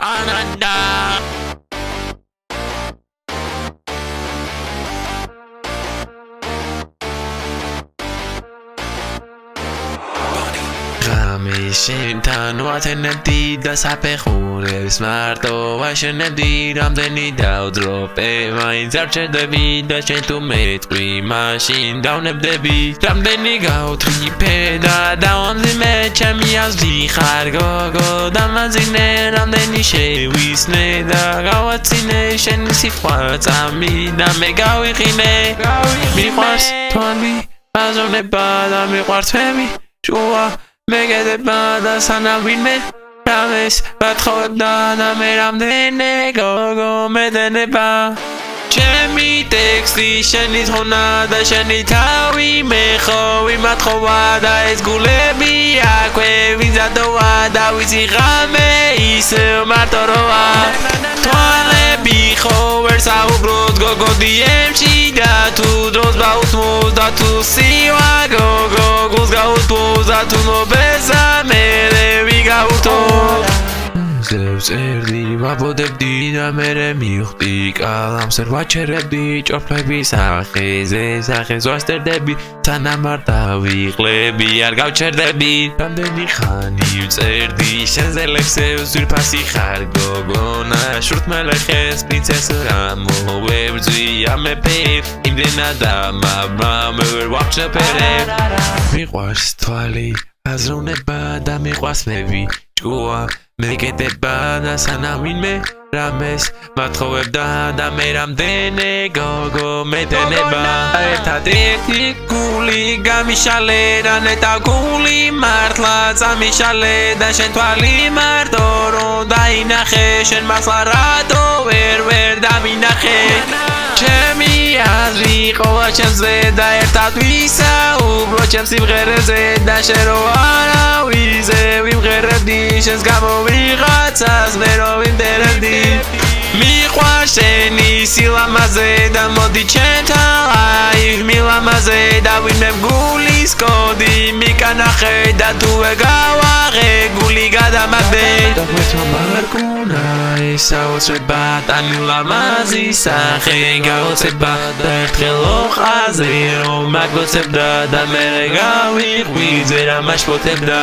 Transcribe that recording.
Ananda. Შენთან ვათენებდი და საფეხურებს მარტო ვაშენებდი რამდენი დავდროპე მაინც არ ჩერდები და შენ თუ მეტყვი მაშინ დავნებდები რამდენი გავთვიფე და დავამძიმე ჩემი აზრი ხარ გოგო დამაძინე რამდენი შევისნე და გავაცინე შენი სიტყვა წამი და მე გავიყინე მიყვარს თვალი აზროვნება და მიყვარს თემი შუა მეგედება და სანავინმე რამეს ვათხოვებდა და მე რამდენი გოგო მედენება ჩემი ტექსტი შენი თხოვნა და შენი თავი მე ხო ვიმათხოვა და ეს გულები აქვე ვიზადოა და ვიცი ღამე ისევ მარტო როა თვალები ხო ვერ საუბრობთ გოგო DM-ში და თუ დროს ბაუთმოს და თუ სივა გოგო გულს გაუთმოს და თუ მობესა მერე ვიგაუთო წერდი ვაბოდებდი და მერე მივხვდი კალამს ვერ ვაჩერებდი ჭორფლების სახეს ვასტერდები სანამ არ დავიღლები არ გავჩერდები რამდენი ხანი ვწერდი შენზე ლექსებს ძვირფასი ხარ გოგონა შურთმელეხეს პრინცესა რა მოვებრძვი ამეფე იმდენად ამაბრამე ვერ ვაჩერდე მიყვარს თვალი აზროვნება და მიყვარს მევი ჭკუა მეკეტება და სანავინმე რამეს მათხოვებდა და მე რამდენი გოგო მედენება ერთად ერთი გული გამიშალე და ნეტა გული მართლა წამიშალე და შენ თვალი მარტო რომ დაინახე შენ მართლა რატო ვერ დავინახე ჩემი აზრი ყოლა ჩემზე და ერთად ვისაუბრო ჩემ სიმღერაზე და შენ რო არავიზე ვიმღერებდი შენს გამო ვიღაცას მე რო ვიმდერებდი მიყვარს შენი სილამაზე და მოდი ჩემთან ლაივ მილამაზე და ვინმე გულის კოდი მიკანახე და თუ ეგავაღე გული გადამაგდე და გვეთამარკუნა ესაოცება ტანი ლამაზი სახე გაოცება და ერთხელ ოხაზე რომ მაგოცებდა და მე გავიყვი ძვერა მაშფოთებდა